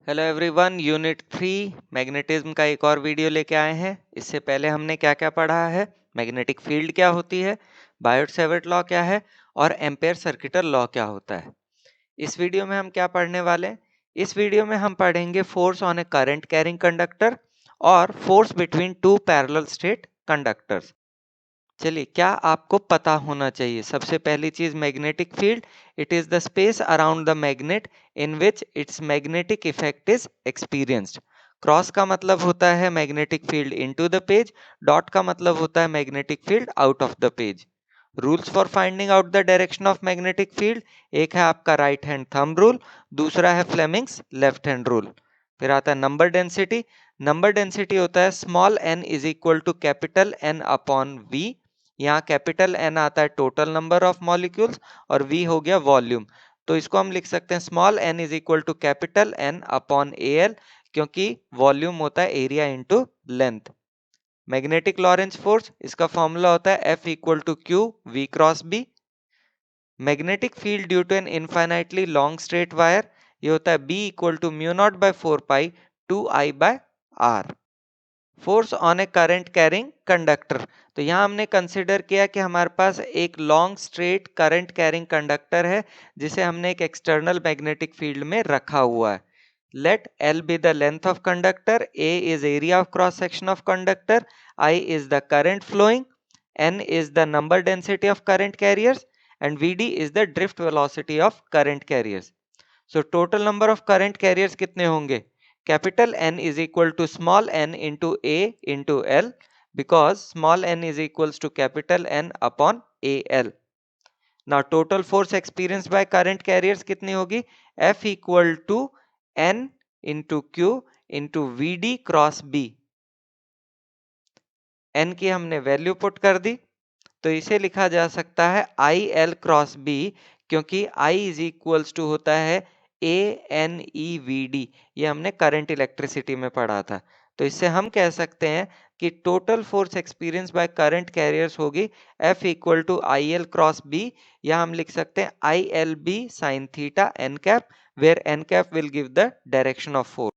Hello everyone, unit 3 magnetism का एक और वीडियो लेके आए हैं। इससे पहले हमने क्या क्या पढ़ा है, मैग्नेटिक फील्ड क्या होती है, बायोट-सैवर्ट लॉ क्या है और एम्पेयर सर्किटल लॉ क्या होता है। इस वीडियो में हम क्या पढ़ने वाले हैं, इस वीडियो में हम पढ़ेंगे force on a current carrying conductor और force between two parallel straight conductors. चलिए, क्या आपको पता होना चाहिए, सबसे पहली चीज magnetic field, it is the space around the magnet in which its magnetic effect is experienced. Cross का मतलब होता है magnetic field into the page, dot का मतलब होता है magnetic field out of the page. Rules for finding out the direction of magnetic field, एक है आपका राइट हैंड थंब रूल, दूसरा है फ्लेमिंग्स लेफ्ट हैंड रूल। फिर आता है नंबर डेंसिटी। नंबर डेंसिटी होता है small n is equal to capital N upon V। यहाँ कैपिटल N आता है टोटल नंबर ऑफ मॉलिक्यूल्स और V हो गया वॉल्यूम। तो इसको हम लिख सकते हैं small n is equal to capital N upon AL, क्योंकि वॉल्यूम होता है area into length. Magnetic Lorentz force, इसका फॉर्मूला होता है F equal to q V cross B। Magnetic field due to an infinitely long straight wire, ये होता है B equal to mu naught by 4 pi 2I by R। Force on a current carrying conductor, तो यहाँ हमने consider किया कि हमारे पास एक long straight current carrying conductor है जिसे हमने एक एक्सटर्नल मैग्नेटिक फील्ड में रखा हुआ है। Let L be the length of conductor, A is area of cross section of conductor, I is the current flowing, N is the number density of current carriers and VD is the drift velocity of current carriers. So total number of current carriers कितने होंगे, capital N is equal to small n into A into L, because small n is equals to capital N upon AL. Now total force experienced by current carriers कितनी होगी, F equal to N into Q into VD cross B। N की हमने value put कर दी, तो इसे लिखा जा सकता है IL क्रॉस B, क्योंकि I इज इक्वल्स टू होता है ANEVD, ये हमने करंट इलेक्ट्रिसिटी में पढ़ा था। तो इससे हम कह सकते हैं कि total force experience by current carriers होगी F equal to IL cross B, या हम लिख सकते हैं ILB sine theta n cap, where n cap will give the direction of force.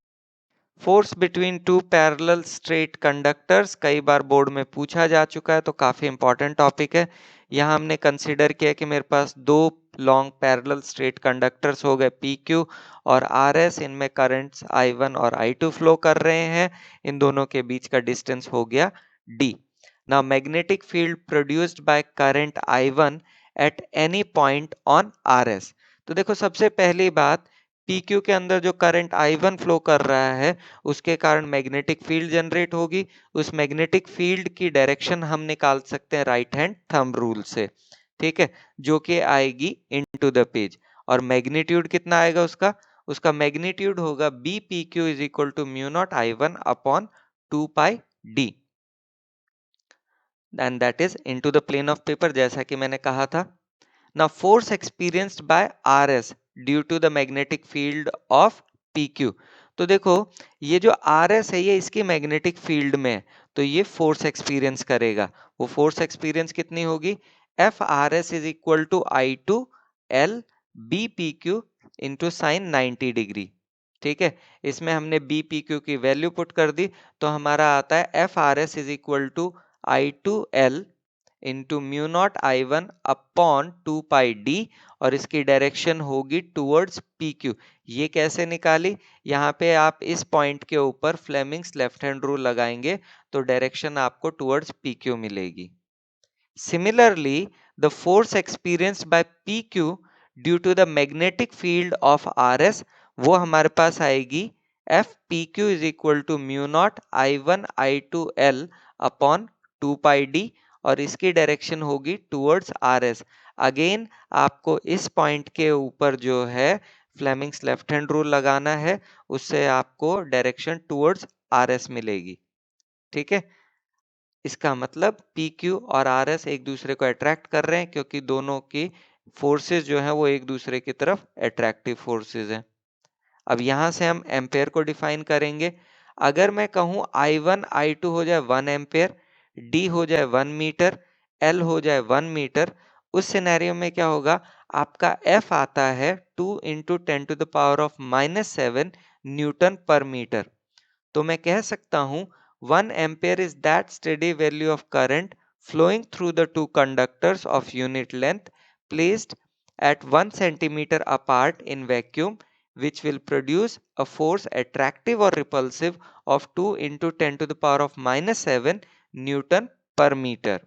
Force between two parallel straight conductors कई बार board में पूछा जा चुका है, तो काफी इंपॉर्टेंट टॉपिक है। यहाँ हमने कंसीडर किया कि मेरे पास दो लॉन्ग पैरेलल स्ट्रेट कंडक्टर्स हो गए PQ और RS, इनमें करंट्स I1 और I2 फ्लो कर रहे हैं, इन दोनों के बीच का डिस्टेंस हो गया D। Now magnetic field produced by current I1 at any point on RS। तो देखो, सबसे पहली बात, PQ के अंदर जो करंट I1 फ्लो कर रहा है उसके कारण मैग्नेटिक फील्ड जनरेट होगी। उस मैग्नेटिक फील्ड की डायरेक्शन हम निकाल सकते हैं राइट हैंड थंब रूल से, ठीक है, जो कि आएगी इनटू द पेज। और मैग्नीट्यूड कितना आएगा उसका, उसका मैग्नीट्यूड होगा BPQ is equal to mu naught I1 upon 2 pi D, and that is into the plane of paper, जैसा कि मैंने कहा था। Now force experienced by RS due to the magnetic field of PQ, तो देखो ये जो RS है ये इसकी मैग्नेटिक फील्ड में है, तो ये फोर्स एक्सपीरियंस करेगा। वो फोर्स एक्सपीरियंस कितनी होगी, FRS is equal to I2 L BPQ into sine 90 degree, ठीक है। इसमें हमने BPQ की वैल्यू पुट कर दी, तो हमारा आता है FRS is equal to I2 L into mu naught I1 upon 2 pi D, और इसकी डायरेक्शन होगी टूवर्ड्स PQ। ये कैसे निकाली, यहाँ पे आप इस पॉइंट के ऊपर फ्लेमिंग्स लेफ्ट हैंड रूल लगाएंगे तो डायरेक्शन आपको टूवर्ड्स PQ मिलेगी। Similarly the force experienced by PQ due to the magnetic field of RS, वो हमारे पास आएगी FPQ is equal to mu naught I1 I2 L upon 2 pi D, और इसकी डायरेक्शन होगी टूवर्ड्स RS। अगेन आपको इस पॉइंट के ऊपर जो है फ्लेमिंग्स लेफ्ट हैंड रूल लगाना है, उससे आपको डायरेक्शन टूवर्ड्स RS मिलेगी, ठीक है। इसका मतलब PQ और RS एक दूसरे को अट्रैक्ट कर रहे हैं, क्योंकि दोनों की फोर्सेस जो है वो एक दूसरे की तरफ अट्रैक्टिव फोर्सेस हैं। अब यहां से हम एम्पेयर को डिफाइन करेंगे। अगर मैं कहूं I1 I2 हो जाए 1 एम्पेयर, D हो जाए 1 मीटर, L हो जाए 1 मीटर, उस सिनेरियो में क्या होगा, आपका F आता है 2 into 10 to the power of -7 newton per metre. तो मैं कह सकता हूं 1 ampere is that steady value of current flowing through the two conductors of unit length placed at 1 centimeter apart in vacuum, which will produce a force attractive or repulsive of 2 into 10 to the power of minus 7 newton per metre.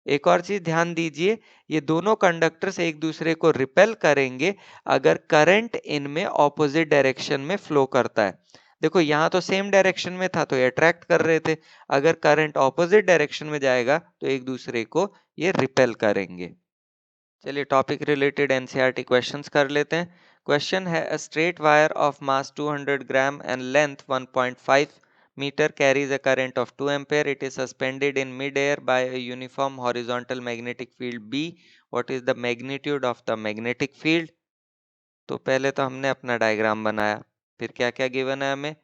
एक और चीज ध्यान दीजिए, ये दोनों conductors एक दूसरे को रिपेल करेंगे अगर करंट इनमें ऑपोजिट डायरेक्शन में फ्लो करता है। देखो यहाँ तो सेम डायरेक्शन में था तो ये अट्रैक्ट कर रहे थे, अगर करंट ऑपोजिट डायरेक्शन में जाएगा तो एक दूसरे को ये रिपेल करेंगे। चलिए टॉपिक रिलेटेड एनसीईआरटी क्वेश्चंस कर लेते हैं। क्वेश्चन है a straight wire of mass 200 gram and length 1.5 meter carries a current of 2 ampere. It is suspended in mid-air by a uniform horizontal magnetic field B. What is the magnitude of the magnetic field? तो पहले तो हमने अपना diagram बनाया, फिर क्या क्या given है हमें,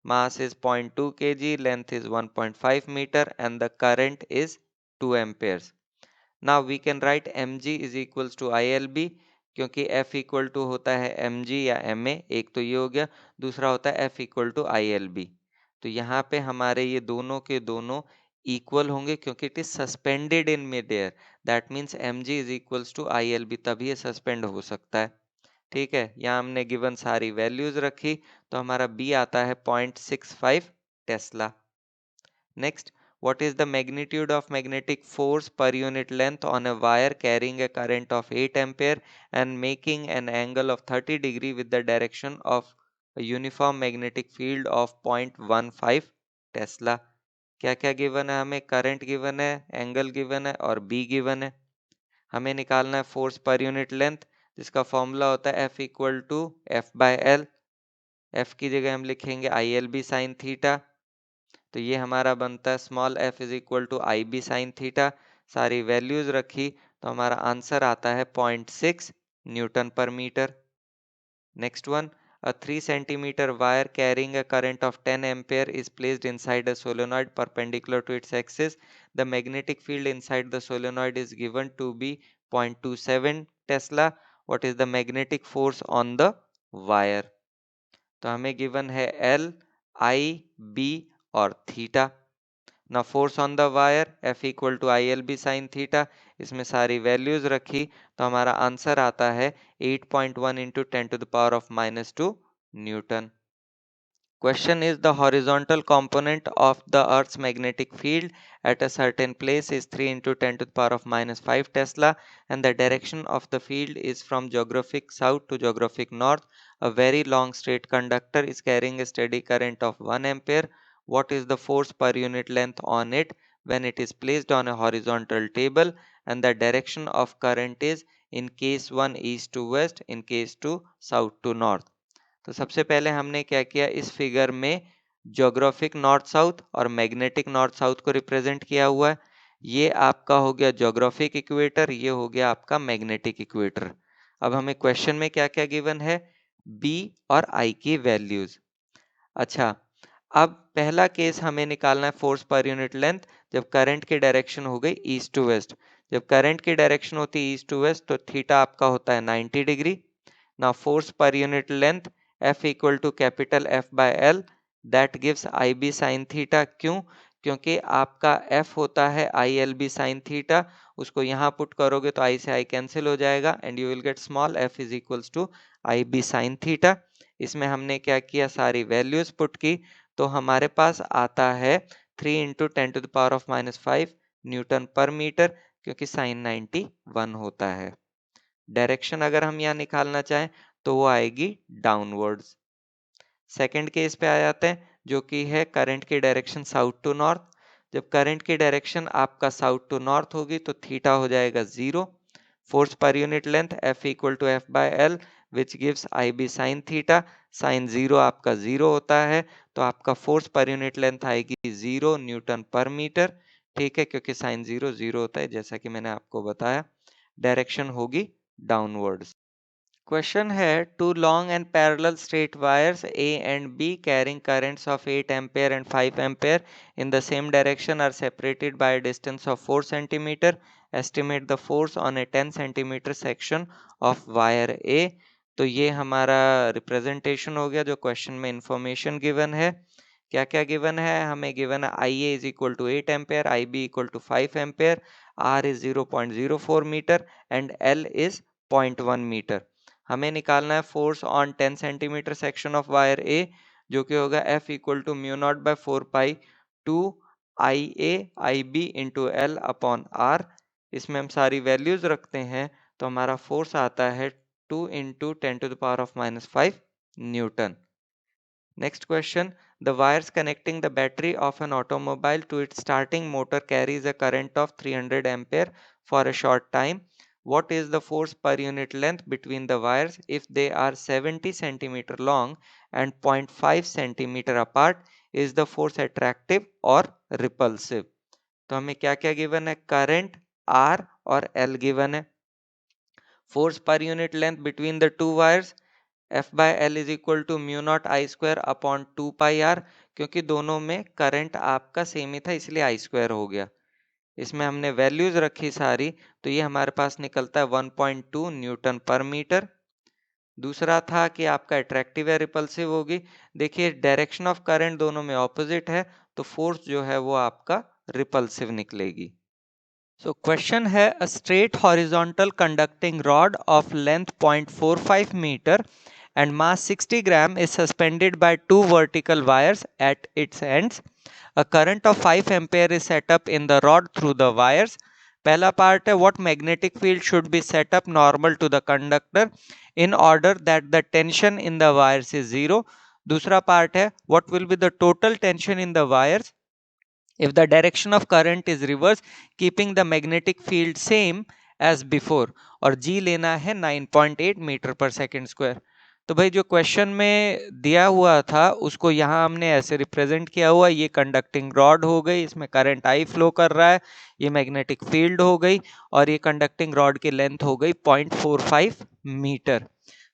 mass is 0.2 kg, length is 1.5 metre and the current is 2 amperes. Now we can write mg is equals to ILB, क्योंकि F इक्वल टू होता है mg या ma, एक तो ये हो गया, दूसरा होता है F इक्वल टू ILB। तो यहाँ पे हमारे ये दोनों के दोनों इक्वल होंगे क्योंकि it is suspended in mid air, that means mg is equals to ILB, तभी ये सस्पेंड हो सकता है। ठीक है, यहाँ हमने गिवन सारी वैल्यूज रखी तो हमारा B आता है 0.65 Tesla. Next, what is the magnitude of magnetic force per unit length on a wire carrying a current of 8 ampere and making an angle of 30 degree with the direction of a uniform magnetic field of 0.15 Tesla. क्या क्या given है हमें, current given है, angle given है और be given है। हमें निकालना है फोर्स पर यूनिट लेंथ, जिसका फॉर्मूला होता है F equal to F by L. F की जगह हम लिखेंगे ILB साइन थीटा, तो ये हमारा बनता है small f is equal to IB sine theta. सारी वैल्यूज रखी तो हमारा आंसर आता है 0.6 newton per metre. Next one, a 3 centimeter wire carrying a current of 10 ampere is placed inside a solenoid perpendicular to its axis. The magnetic field inside the solenoid is given to be 0.27 Tesla. What is the magnetic force on the wire? तो हमें given है L, I, B और theta. ना force on the wire F equal to ILB sine theta, इसमें सारी values रखी तो हमारा आंसर आता है 8.1 into 10 to the power of -2 newton. Question is the horizontal component of the Earth's magnetic field at a certain place is 3 into 10 to the power of -5 Tesla, and the direction of the field is from geographic south to geographic north. A very long straight conductor is carrying a steady current of 1 ampere. What is the force per unit length on it when it is placed on a horizontal table, and the direction of current is in case 1 east to west, in case 2 south to north? तो सबसे पहले हमने क्या किया, इस figure में geographic north south और magnetic north south को रिप्रेजेंट किया हुआ है। ये आपका हो गया ज्योग्राफिक इक्वेटर, ये हो गया आपका मैग्नेटिक इक्वेटर। अब हमें क्वेश्चन में क्या क्या गिवन है, बी और आई की वैल्यूज। अच्छा, अब पहला केस हमें निकालना है फोर्स पर यूनिट लेंथ जब करंट की डायरेक्शन हो गई ईस्ट टू वेस्ट। जब करंट की डायरेक्शन होती है ईस्ट टू वेस्ट तो थीटा आपका होता है 90 डिग्री। ना force per unit length F equal to capital F by L, that gives IB sine theta. क्यों? क्योंकि आपका F होता है ILB साइन थीटा, उसको यहाँ पुट करोगे तो I से I कैंसिल हो जाएगा and you will get small f is equals to IB sine theta. इसमें हमने क्या किया, सारी वैल्यूज पुट की तो हमारे पास आता है 3 into 10 to the power of -5 newton per metre, क्योंकि साइन 91 होता है। डायरेक्शन अगर हम यहाँ निकालना चाहें तो वो आएगी डाउनवर्ड्स। सेकंड केस पे आ जाते हैं जो कि है करंट की डायरेक्शन साउथ टू नॉर्थ। जब करंट की डायरेक्शन आपका साउथ टू नॉर्थ होगी तो थीटा हो जाएगा 0। Force per unit length F equal to F by L which gives IB sine theta. Sine 0 आपका 0 होता है तो आपका फोर्स पर यूनिट लेंथ आएगी 0 न्यूटन पर मीटर। ठीक है, क्योंकि साइन 0 0 होता है जैसा कि मैंने आपको बताया। डायरेक्शन होगी डाउनवर्ड्स। क्वेश्चन है two long and parallel straight wires A and B carrying currents of 8 ampere and 5 ampere in the same direction are separated by a distance of 4 centimeter. Estimate the force on a 10 centimeter section of wire A. तो ये हमारा representation हो गया जो question में information given है। क्या क्या गिवन है? हमें गिवन है IA is equal to 8 ampere, IB equal to 5 ampere, R is 0.04 metre and L is 0.1 metre. हमें निकालना है force on 10 centimetre section of wire A, जो कि होगा F equal to mu naught by 4 pi 2 IA IB into L upon R। इसमें हम सारी values रखते हैं तो हमारा फोर्स आता है 2 into 10⁻⁻5 Newton. Next question. The wires connecting the battery of an automobile to its starting motor carries a current of 300 ampere for a short time. What is the force per unit length between the wires if they are 70 centimeter long and 0.5 centimeter apart? Is the force attractive or repulsive? तो हमें क्या क्या given है? Current R और L given है। Force per unit length between the two wires F by L is equal to mu naught I square upon 2 pi R, क्योंकि दोनों में करंट आपका सेम ही था इसलिए आई स्क्वायर हो गया। इसमें हमने वैल्यूज रखी सारी, तो ये हमारे पास निकलता है 1.2 न्यूटन पर मीटर। दूसरा था कि आपका अट्रैक्टिव या रिपल्सिव होगी। देखिए डायरेक्शन ऑफ करंट दोनों में ऑपोजिट है, तो फोर्स जो है वो आपका रिपल्सिव निकलेगी। So question है, a straight horizontal conducting rod of length 0.45 meter and mass 60 gram is suspended by two vertical wires at its ends. A current of 5 ampere is set up in the rod through the wires. पहला part है, what magnetic field should be set up normal to the conductor in order that the tension in the wires is zero. दूसरा part है, what will be the total tension in the wires if the direction of current is reverse keeping the magnetic field same as before, और G लेना है 9.8 metre पर second square. तो भाई जो question में दिया हुआ था उसको यहाँ हमने ऐसे रिप्रेजेंट किया हुआ, ये कंडक्टिंग रॉड हो गई, इसमें करंट आई फ्लो कर रहा है, ये मैग्नेटिक फील्ड हो गई और ये कंडक्टिंग रॉड की लेंथ हो गई 0.45 मीटर।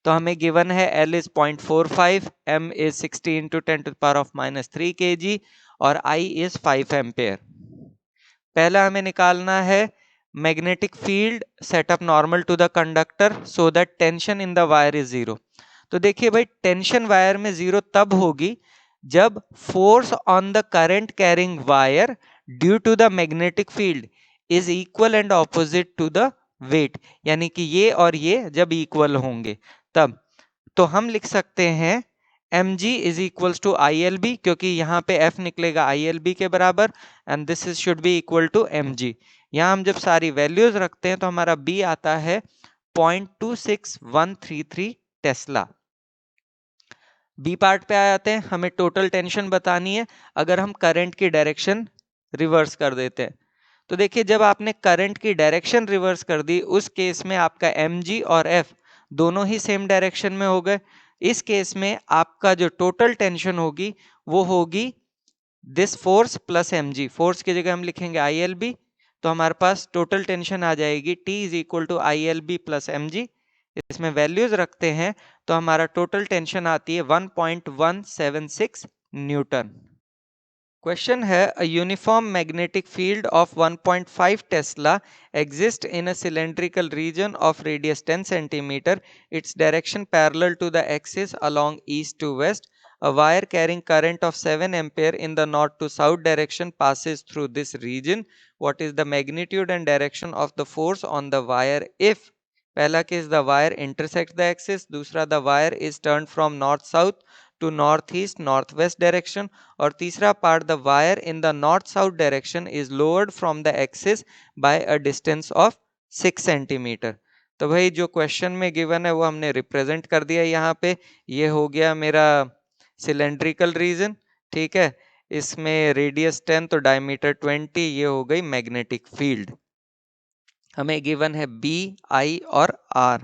तो हमें गिवन है L is 0.45, M is 60 into 10⁻³ kg और I इज 5 एम्पेयर। पहला हमें निकालना है magnetic field setup normal to the conductor so that tension in the wire is zero. तो देखिए भाई टेंशन वायर में जीरो तब होगी जब force on the current carrying wire due to the magnetic field is equal and opposite to the weight, यानी कि ये और ये जब इक्वल होंगे तब। तो हम लिख सकते हैं mg is equals to ILB, क्योंकि यहाँ पे F निकलेगा ILB के बराबर and this is should be equal to mg। यहाँ हम जब सारी वैल्यूज रखते हैं तो हमारा B आता है 0.26133 टेस्ला। बी पार्ट पे आ जाते हैं, हमें टोटल टेंशन बतानी है अगर हम करंट की डायरेक्शन रिवर्स कर देते हैं। तो देखिए जब आपने करंट की डायरेक्शन रिवर्स कर दी उस केस में आपका mg और F दोनों ही सेम डायरेक्शन में हो गए। इस केस में आपका जो टोटल टेंशन होगी वो होगी this force plus mg। Force की जगह हम लिखेंगे ILB, तो हमारे पास टोटल टेंशन आ जाएगी T is equal to ILB plus mg। इसमें वैल्यूज रखते हैं तो हमारा टोटल टेंशन आती है 1.176 न्यूटन। क्वेश्चन है, a uniform magnetic field of 1.5 Tesla exists in a cylindrical region of radius 10 centimeter, its direction parallel to the axis along east to west. A wire carrying current of 7 ampere in the north to south direction passes through this region. What is the magnitude and direction of the force on the wire if पहला case the wire intersects the axis, दूसरा the wire is turned from north south to northeast northwest direction, और तीसरा part the wire in the north south direction is lowered from the axis by a distance of 6 centimeter। तो भाई जो question में given है वो हमने represent कर दिया यहाँ पे। ये हो गया मेरा सिलेंड्रिकल रीजन, ठीक है, इसमें रेडियस 10 तो डायमीटर 20, ये हो गई मैग्नेटिक फील्ड। हमें गिवन है B, I और R।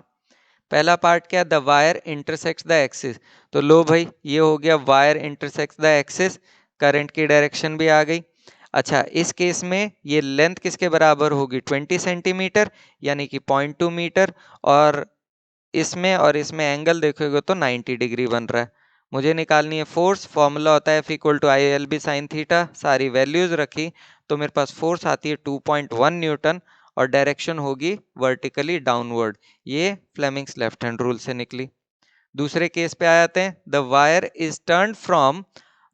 पहला पार्ट क्या, the wire intersects the axis. तो लो भाई ये हो गया wire intersects the axis, current की डायरेक्शन भी आ गई। अच्छा इस केस में ये लेंथ किसके बराबर होगी 20 सेंटीमीटर यानी कि 0.2 मीटर, और इसमें एंगल देखोगे तो 90 डिग्री बन रहा है। मुझे निकालनी है फोर्स, फॉर्मूला होता है F equal to ILB sine theta. सारी वैल्यूज रखी तो मेरे पास फोर्स आती है 2.1 न्यूटन और डायरेक्शन होगी वर्टिकली डाउनवर्ड। ये फ्लेमिंग्स लेफ्ट हैंड रूल से निकली। दूसरे केस पे आ जाते हैं। The wire is turn from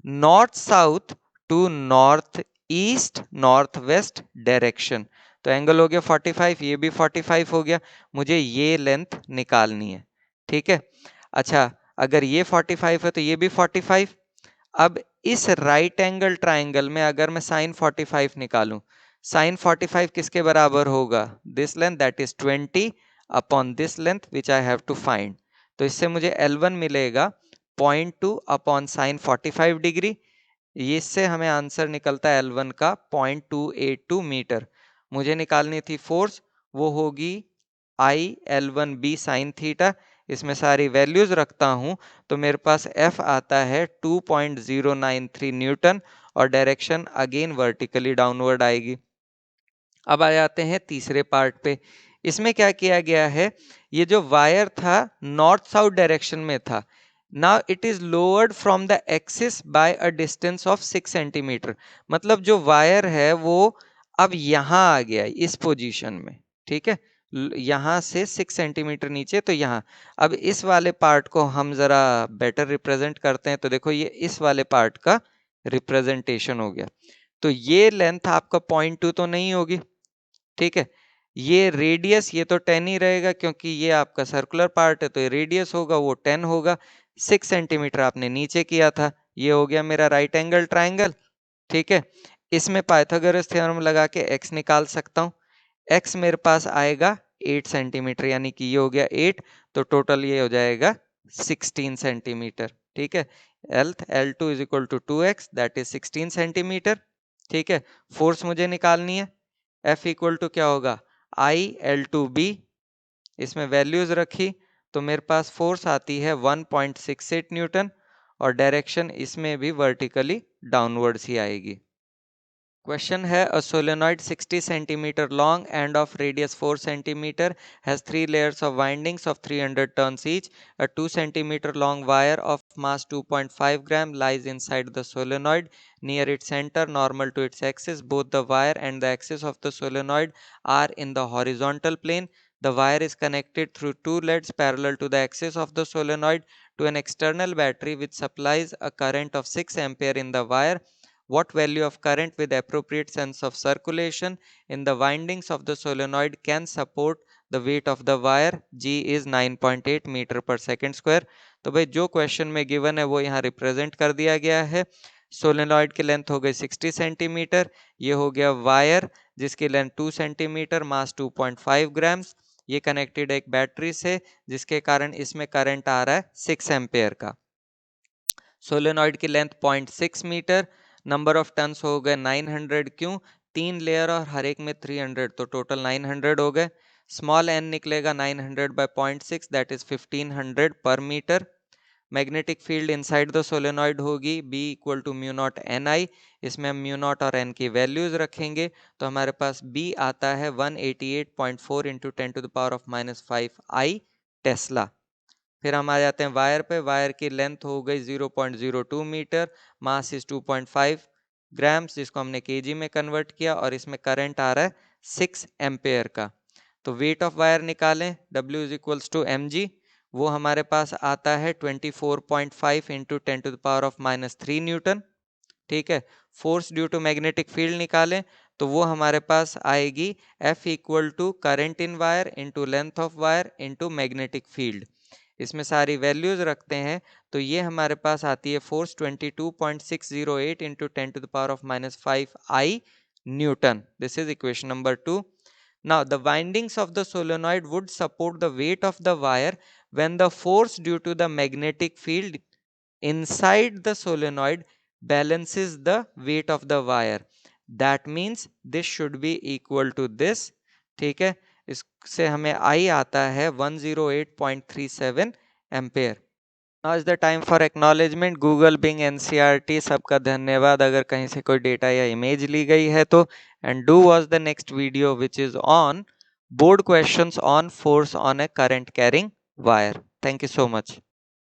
north south to north east north west direction. तो एंगल हो गया 45, ये भी 45 हो गया। मुझे ये लेंथ निकालनी है, ठीक है। अच्छा, अगर ये 45 है तो ये भी 45। अब इस राइट एंगल ट्राइंगल में अगर मैं साइन 45 निकालूं, साइन 45 किसके बराबर होगा? This length, that is 20 upon this length which I have to find. तो इससे मुझे L1 मिलेगा 0.2 अपॉन साइन 45 डिग्री। इससे हमें आंसर निकलता है L1 का 0.282 मीटर। मुझे निकालनी थी फोर्स, वो होगी I L1B साइन थीटा। इसमें सारी वैल्यूज रखता हूं तो मेरे पास F आता है 2.093 न्यूटन और डायरेक्शन अगेन वर्टिकली डाउनवर्ड आएगी। अब आ जाते हैं तीसरे पार्ट पे। इसमें क्या किया गया है, ये जो वायर था नॉर्थ साउथ डायरेक्शन में था। Now it is lowered from the axis by a distance of 6 centimetre. मतलब जो वायर है वो अब यहां आ गया इस पोजीशन में, ठीक है। यहां से 6 सेंटीमीटर नीचे, तो यहाँ। अब इस वाले पार्ट को हम जरा बेटर रिप्रेजेंट करते हैं। तो देखो ये इस वाले पार्ट का रिप्रेजेंटेशन हो गया। तो ये लेंथ आपका 0.2 तो नहीं होगी, ठीक है। ये रेडियस, ये तो 10 ही रहेगा क्योंकि ये आपका सर्कुलर पार्ट है, तो ये रेडियस होगा वो 10 होगा। 6 सेंटीमीटर आपने नीचे किया था। ये हो गया मेरा राइट एंगल ट्राइंगल, ठीक है। इसमें पाइथागोरस थ्योरम लगा के x निकाल सकता हूँ। x मेरे पास आएगा 8 सेंटीमीटर, यानी कि ये हो गया 8, तो टोटल ये हो जाएगा 16 सेंटीमीटर, ठीक है। L2 is equal to 2x, that is 16 centimetre, ठीक है। फोर्स मुझे निकालनी है। F इक्वल टू क्या होगा? I L2B। इसमें वैल्यूज रखी तो मेरे पास फोर्स आती है 1.68 न्यूटन और डायरेक्शन इसमें भी वर्टिकली डाउनवर्ड्स ही आएगी। Question है, a solenoid 60 centimeter long and of radius 4 centimeter has 3 layers of windings of 300 turns each. A 2 centimeter long wire of mass 2.5 gram lies inside the solenoid near its center normal to its axis. Both the wire and the axis of the solenoid are in the horizontal plane. The wire is connected through two leads parallel to the axis of the solenoid to an external battery which supplies a current of 6 ampere in the wire. What value of current with appropriate sense of circulation in the windings of the solenoid can support the weight of the wire? G is 9.8 metre पर second square. तो भाई जो question में given है वो यहाँ represent कर दिया गया है। सोलेनॉइड की लेंथ हो गई 60 सेंटीमीटर, ये हो गया वायर जिसकी लेंथ 2 सेंटीमीटर, मास 2.5 ग्राम्स। ये कनेक्टेड एक बैटरी से जिसके कारण इसमें करंट आ रहा है 6 एम्पेयर का। सोलेनॉइड की length 0.6 metre, number of turns हो गए 900। क्यों? 3 लेयर और हर एक में 300, तो टोटल 900 हो गए। स्मॉल एन निकलेगा 900 bye 0.6, that is 1500 per metre. Magnetic field inside the solenoid होगी B equal to mu naught NI। इसमें हम म्यू नॉट और N की वैल्यूज रखेंगे तो हमारे पास B आता है 188.4 into 10 to the power of -5 I tesla. फिर हम आ जाते हैं वायर पे। वायर की लेंथ हो गई 0.02 मीटर, मास इज 2.5 ग्राम्स जिसको हमने केजी में कन्वर्ट किया और इसमें करंट आ रहा है 6 एम्पेयर का। तो वेट ऑफ वायर निकालें, W is equals to mg। वो हमारे पास आता है 24.5 into 10 to the power of -3 newton, ठीक है। Force due to magnetic field निकालें तो वो हमारे पास आएगी F equal to current in wire into length of wire into magnetic field. इसमें सारी वैल्यूज रखते हैं तो ये हमारे पास आती है force 22.608 into 10 to the power of -5 I newton. This is equation number 2। Now the windings of the solenoid would support the weight of the wire when the force due to the magnetic field inside the solenoid balances the weight of the wire. That means this should be equal to this, ठीक है। इससे हमें I आता है 108.37 ampere. Now is the time for acknowledgement. Google, Bing, NCERT सबका धन्यवाद अगर कहीं से कोई डेटा या इमेज ली गई है तो। And do watch the next video which is on board questions on force on a current carrying wire. Thank you so much.